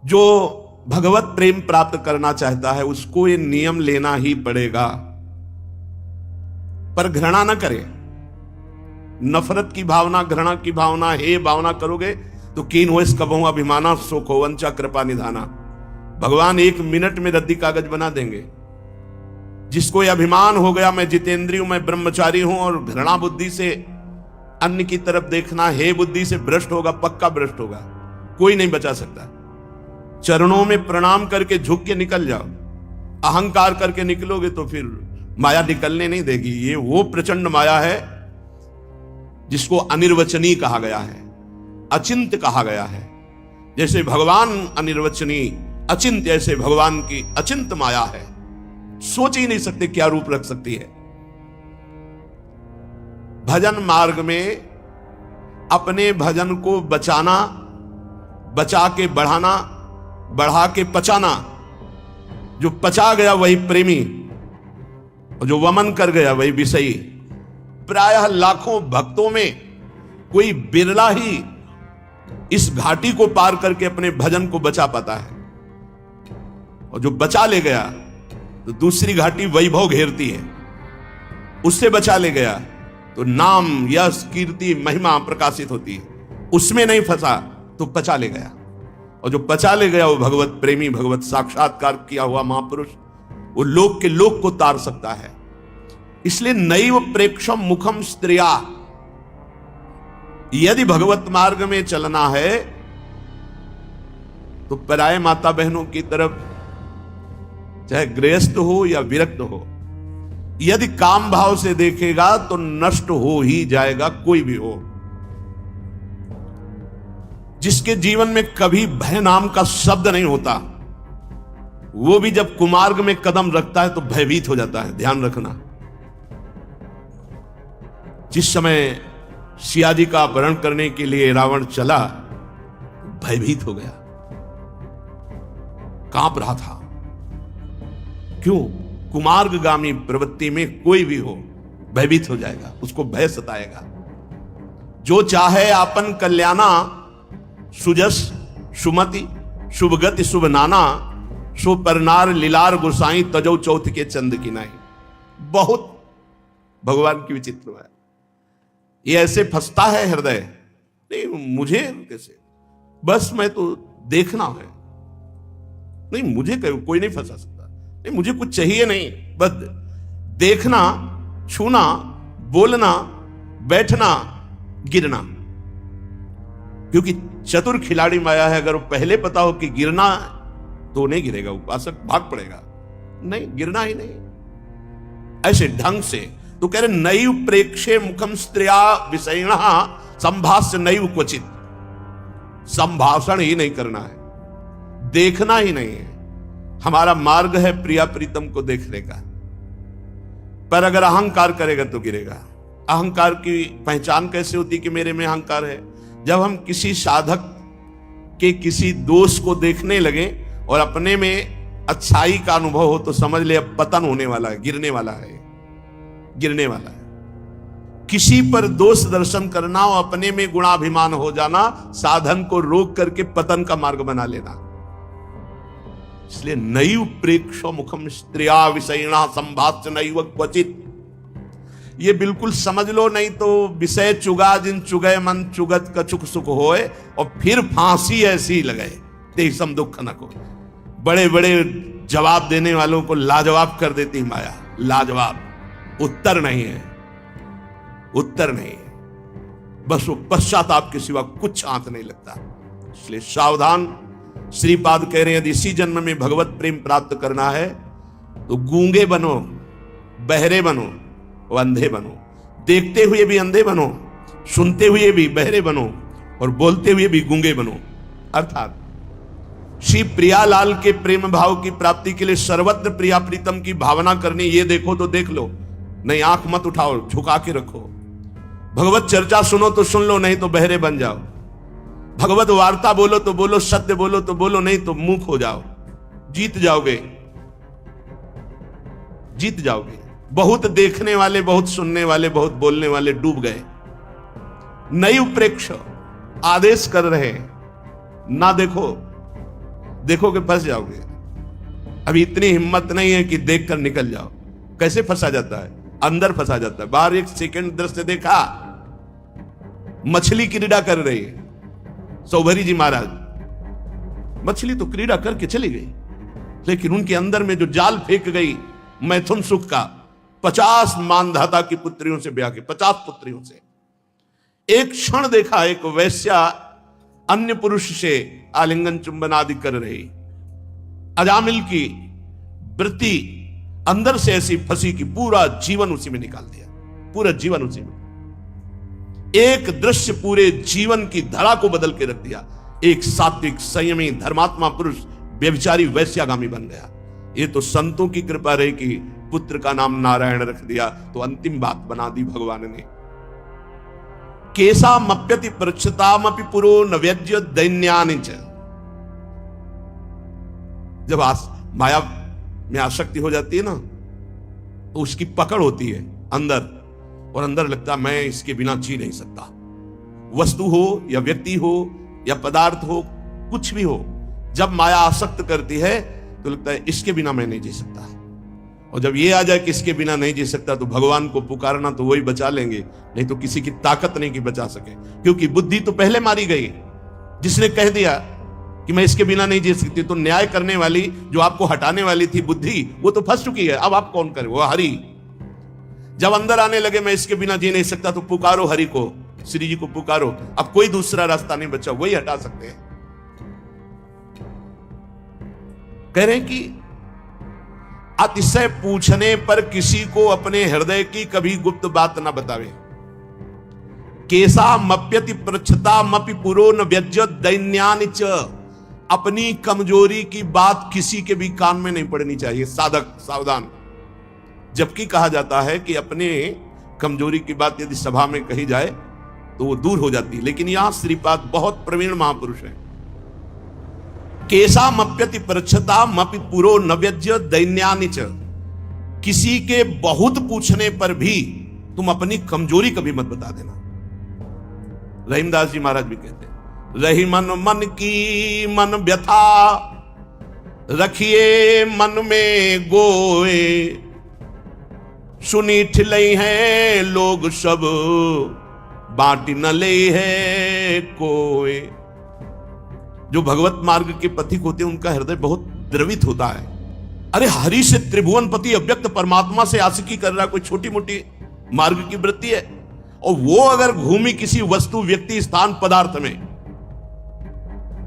जो भगवत प्रेम प्राप्त करना चाहता है उसको ये नियम लेना ही पड़ेगा। पर घृणा न करे, नफरत की भावना, घृणा की भावना, हे भावना करोगे तो कीन हो इस कबहू अभिमाना सुख हो वंचा कृपा निधाना। भगवान 1 मिनट में रद्दी कागज बना देंगे। जिसको ये अभिमान हो गया मैं जितेंद्रिय हूं, मैं ब्रह्मचारी हूं, और घृणा बुद्धि से अन्य की तरफ देखना, हे बुद्धि से भ्रष्ट होगा, पक्का भ्रष्ट होगा, कोई नहीं बचा सकता। चरणों में प्रणाम करके झुक के निकल जाओ। अहंकार करके निकलोगे तो फिर माया निकलने नहीं देगी। ये वो प्रचंड माया है जिसको अनिर्वचनीय कहा गया है, अचिंत्य कहा गया है। जैसे भगवान अनिर्वचनीय अचिंत्य, ऐसे भगवान की अचिंत माया है, सोच ही नहीं सकते क्या रूप रख सकती है। भजन मार्ग में अपने भजन को बचाना, बचा के बढ़ाना, बढ़ा के पचाना। जो पचा गया वही प्रेमी, और जो वमन कर गया वही विषयी। प्रायः लाखों भक्तों में कोई बिरला ही इस घाटी को पार करके अपने भजन को बचा पाता है, और जो बचा ले गया तो दूसरी घाटी वैभव घेरती है। उससे बचा ले गया तो नाम, यश, कीर्ति, महिमा प्रकाशित होती है। उसमें नहीं फंसा तो पचा ले गया, और जो पचा ले गया वो भगवत प्रेमी, भगवत साक्षात्कार किया हुआ महापुरुष, वो लोक के लोक को तार सकता है। इसलिए नैव प्रेक्षम मुखम स्त्रिया, यदि भगवत मार्ग में चलना है तो पराये माता बहनों की तरफ, चाहे गृहस्थ हो या विरक्त हो, यदि काम भाव से देखेगा तो नष्ट हो ही जाएगा, कोई भी हो। जिसके जीवन में कभी भय नाम का शब्द नहीं होता, वो भी जब कुमार्ग में कदम रखता है तो भयभीत हो जाता है। ध्यान रखना, जिस समय सिया जी का अपहरण करने के लिए रावण चला, भयभीत हो गया, कांप रहा था। क्यों? कुमार्गगामी प्रवृत्ति में कोई भी हो भयभीत हो जाएगा, उसको भय सताएगा। जो चाहे आपन कल्याणा, सुजस सुमति शुभगति शुभ नाना, सो परनार लीलार गुसाई तजो चौथ के चंद की नाई। बहुत भगवान की विचित्र है। ये ऐसे फंसता है हृदय, नहीं मुझे कैसे, बस मैं तो देखना है, नहीं मुझे कोई नहीं फंसा सकता, नहीं मुझे कुछ चाहिए नहीं, बस देखना, छूना, बोलना, बैठना, गिरना। क्योंकि चतुर खिलाड़ी माया है, अगर पहले पता हो कि गिरना तो नहीं गिरेगा, उपासक भाग पड़ेगा, नहीं गिरना ही नहीं। ऐसे ढंग से तो कह रहे नैव प्रेक्षे मुखम स्त्रिया विषयिणः संभाष्य नैव क्वचित। संभाषण ही नहीं करना है, देखना ही नहीं है। हमारा मार्ग है प्रिया प्रीतम को देखने का। पर अगर अहंकार करेगा तो गिरेगा। अहंकार की पहचान कैसे होती कि मेरे में अहंकार है? जब हम किसी साधक के किसी दोष को देखने लगे और अपने में अच्छाई का अनुभव हो तो समझ ले अब पतन होने वाला है, गिरने वाला है, गिरने वाला है। किसी पर दोष दर्शन करना और अपने में गुणाभिमान हो जाना, साधन को रोक करके पतन का मार्ग बना लेना। इसलिए नैव प्रेक्षो मुखम स्त्रिया विषयिणः संभाष्य नैव क्वचित। ये बिल्कुल समझ लो, नहीं तो विषय चुगा जिन चुगय मन चुगत कछुक सुख होए, और फिर फांसी ऐसी लगे ते सम दुख न को। बड़े बड़े जवाब देने वालों को लाजवाब कर देती माया। लाजवाब, उत्तर नहीं है, उत्तर नहीं है, बस वो पश्चाताप के सिवा कुछ आंत नहीं लगता। इसलिए सावधान। श्रीपाद कह रहे हैं यदि इसी जन्म में भगवत प्रेम प्राप्त करना है तो गूंगे बनो, बहरे बनो, अंधे बनो, देखते हुए भी अंधे बनो, सुनते हुए भी बहरे बनो, और बोलते हुए भी गूंगे बनो। अर्थात श्री प्रियालाल के प्रेम भाव की प्राप्ति के लिए सर्वत्र प्रिया प्रीतम की भावना करनी। ये देखो तो देख लो, नहीं आंख मत उठाओ, झुका के रखो। भगवत चर्चा सुनो तो सुन लो, नहीं तो बहरे बन जाओ। भगवत वार्ता बोलो तो बोलो, सत्य बोलो तो बोलो, नहीं तो मूक हो जाओ। जीत जाओगे, जीत जाओगे। बहुत देखने वाले, बहुत सुनने वाले, बहुत बोलने वाले डूब गए। नैव प्रेक्ष आदेश कर रहे, ना देखो, देखोगे फंस जाओगे। अभी इतनी हिम्मत नहीं है कि देखकर निकल जाओ। कैसे फंसा जाता है? अंदर फंसा जाता है। बाहर एक सेकंड दृश्य देखा, मछली क्रीड़ा कर रही है। सौभरी जी महाराज, मछली तो क्रीड़ा करके चली गई, लेकिन उनके अंदर में जो जाल फेंक गई मैथुन सुख का, 50 मानधाता की पुत्रियों से ब्याह के, 50 पुत्रियों से। एक क्षण देखा एक वैश्या अन्य पुरुष से आलिंगन चुंबन आदि कर रही, अजामिल की वृत्ति अंदर से ऐसी फंसी कि पूरा जीवन उसी में निकाल दिया, पूरा जीवन उसी में। एक दृश्य पूरे जीवन की धरा को बदल के रख दिया। एक सात्विक संयमी धर्मात्मा पुरुष व्यभिचारी वैश्यागामी बन गया। ये तो संतों की कृपा रही कि पुत्र का नाम नारायण रख दिया, तो अंतिम बात बना दी भगवान ने। केसा मप्यति पृच्छतामपि पुरो न व्यज्य दैन्यानि च। जब माया में आसक्ति हो जाती है ना, तो उसकी पकड़ होती है अंदर, और अंदर लगता है मैं इसके बिना जी नहीं सकता। वस्तु हो या व्यक्ति हो या पदार्थ हो, कुछ भी हो, जब माया आसक्त करती है तो लगता है इसके बिना मैं नहीं जी सकता। और जब ये आ जाए कि इसके बिना नहीं जी सकता, तो भगवान को पुकारना तो वही बचा लेंगे, नहीं तो किसी की ताकत नहीं कि बचा सके। क्योंकि बुद्धि तो पहले मारी गई। जिसने कह दिया कि मैं इसके बिना नहीं जी सकती, तो न्याय करने वाली, जो आपको हटाने वाली थी बुद्धि, वो तो फंस चुकी है। अब आप कौन करे? वो हरि। जब अंदर आने लगे मैं इसके बिना जी नहीं सकता, तो पुकारो हरि को, श्री जी को पुकारो। अब कोई दूसरा रास्ता नहीं बचा, वही हटा सकते हैं। कह रहे हैं कि अतिशय पूछने पर किसी को अपने हृदय की कभी गुप्त बात न बतावे। केसा मप्यति पृच्छता मपि पुरो न व्यज्य दैन्यानि च। अपनी कमजोरी की बात किसी के भी कान में नहीं पड़नी चाहिए। साधक सावधान। जबकि कहा जाता है कि अपने कमजोरी की बात यदि सभा में कही जाए तो वो दूर हो जाती है, लेकिन यहां श्रीपाद बहुत प्रवीण महापुरुष है। केसा मप्यति पृच्छता मपि पुरो न व्यज्य दैन्यानि च। किसी के बहुत पूछने पर भी तुम अपनी कमजोरी कभी मत बता देना। रहीमदास जी महाराज भी कहते हैं, रही मन मन की मन व्यथा, रखिए मन में गोए, सुनी ठिलई है लोग सब, बांटी न ले है कोई। जो भगवत मार्ग के पथिक होते हैं उनका हृदय बहुत द्रवित होता है। अरे हरि से त्रिभुवनपति अव्यक्त परमात्मा से आशिकी कर रहा कोई छोटी मोटी मार्ग की वृत्ति है? और वो अगर घूमी किसी वस्तु व्यक्ति स्थान पदार्थ में,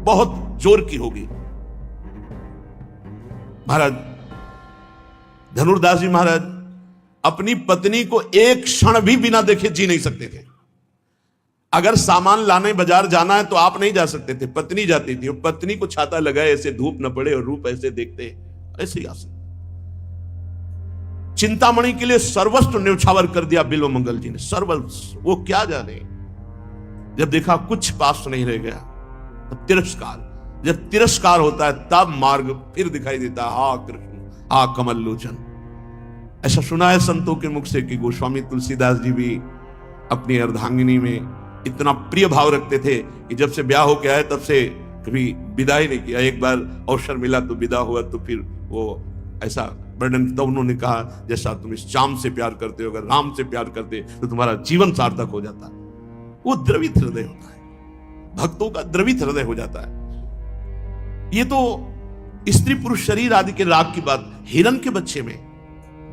बहुत जोर की होगी। महाराज धनुर्दास जी महाराज अपनी पत्नी को एक क्षण भी बिना देखे जी नहीं सकते थे। अगर सामान लाने बाजार जाना है तो आप नहीं जा सकते थे, पत्नी जाती थी। और पत्नी को छाता लगाए ऐसे धूप न पड़े और रूप ऐसे देखते, ऐसे ही आ सकते। चिंतामणि के लिए सर्वस्व न्यौछावर कर दिया बिल्व मंगल जी ने, सर्वस्व। वो क्या जाने, जब देखा कुछ पास नहीं रह गया तब तिरस्कार। जब तिरस्कार होता है तब मार्ग फिर दिखाई देता है। हा कृष्ण, हा कमल लोचन। ऐसा सुना है संतों के मुख से कि गोस्वामी तुलसीदास जी भी अपनी अर्धांगिनी में इतना प्रिय भाव रखते थे कि जब से ब्याह होके आए तब से कभी विदा ही नहीं किया। एक बार अवसर मिला तो विदा हुआ, तो फिर वो ऐसा वर्णन, तो उन्होंने कहा जैसा तुम इस श्याम से प्यार करते हो, अगर राम से प्यार करते तो तुम्हारा जीवन सार्थक हो जाता। वो द्रवित हृदय होता है, भक्तों का द्रवित हृदय हो जाता है। ये तो स्त्री पुरुष शरीर आदि के राग की बात। हिरण के बच्चे में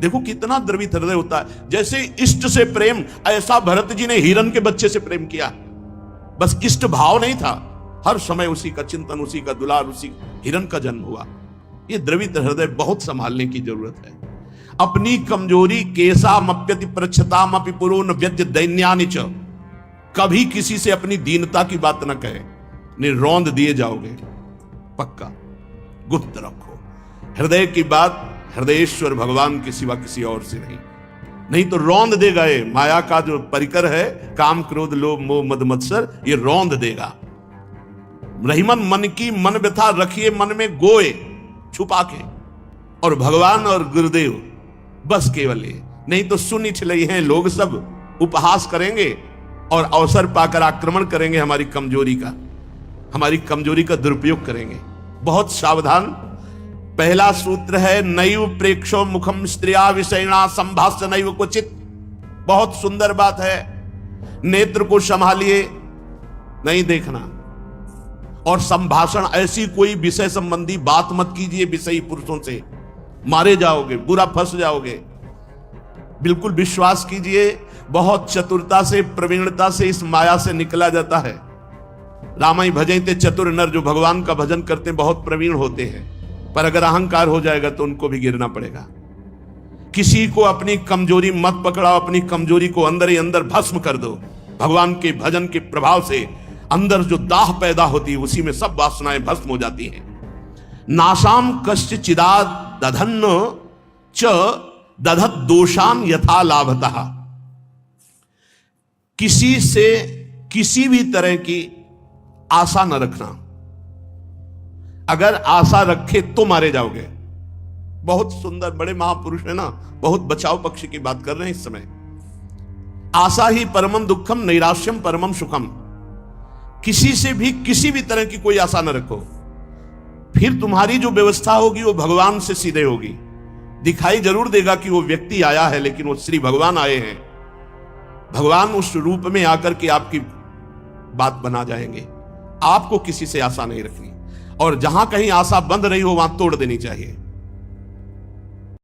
देखो कितना द्रवित हृदय होता है। जैसे इष्ट से प्रेम, ऐसा भरत जी ने हिरण के बच्चे से प्रेम किया। बस इष्ट भाव नहीं था, हर समय उसी का चिंतन, उसी का दुलार, उसी हिरण का जन्म हुआ। ये द्रवित हृदय बहुत संभालने की जरूरत है। अपनी कमजोरी केसा मप्यति पृच्छतामपि पुरो न व्यज्य दैन्यानि च। कभी किसी से अपनी दीनता की बात न कहे, नहीं रौंद दिए जाओगे पक्का। गुप्त रखो हृदय की बात, हृदयेश्वर भगवान के सिवा किसी और से नहीं तो रौंद देगा। ये माया का जो परिकर है, काम क्रोध लोभ मोह मद मत्सर, ये रौंद देगा। रहीमन मन की मन व्यथा, रखिए मन में गोए छुपा के। और भगवान और गुरुदेव बस केवल ये, नहीं तो सुन छिलई हैं लोग सब, उपहास करेंगे और अवसर पाकर आक्रमण करेंगे हमारी कमजोरी का दुरुपयोग करेंगे। बहुत सावधान। पहला सूत्र है नैव प्रेक्षो मुखम स्त्रिया विषयणा संभाष्य नैव क्वचित। बहुत सुंदर बात है, नेत्र को संभालिए, नहीं देखना। और संभाषण, ऐसी कोई विषय संबंधी बात मत कीजिए विषयी पुरुषों से, मारे जाओगे, बुरा फंस जाओगे। बिल्कुल विश्वास कीजिए, बहुत चतुरता से, प्रवीणता से इस माया से निकला जाता है। रामाई भजते चतुर नर, जो भगवान का भजन करते हैं बहुत प्रवीण होते हैं, पर अगर अहंकार हो जाएगा तो उनको भी गिरना पड़ेगा। किसी को अपनी कमजोरी मत पकड़ाओ, अपनी कमजोरी को अंदर ही अंदर भस्म कर दो। भगवान के भजन के प्रभाव से अंदर जो दाह पैदा होती है उसी में सब वासनाएं भस्म हो जाती हैं। नाशाम कश्च चिदाद दधन्न च दधत दोषान यथा लाभतः। किसी से किसी भी तरह की आशा न रखना। अगर आशा रखे तो मारे जाओगे। बहुत सुंदर, बड़े महापुरुष है ना, बहुत बचाव पक्ष की बात कर रहे हैं इस समय। आशा ही परमम दुखम नैराश्यम परमम सुखम। किसी से भी किसी भी तरह की कोई आशा न रखो। फिर तुम्हारी जो व्यवस्था होगी वो भगवान से सीधे होगी। दिखाई जरूर देगा कि वो व्यक्ति आया है, लेकिन वो श्री भगवान आए हैं। भगवान उस रूप में आकर के आपकी बात बना जाएंगे। आपको किसी से आशा नहीं रखनी, और जहां कहीं आशा बंद रही हो वहां तोड़ देनी चाहिए।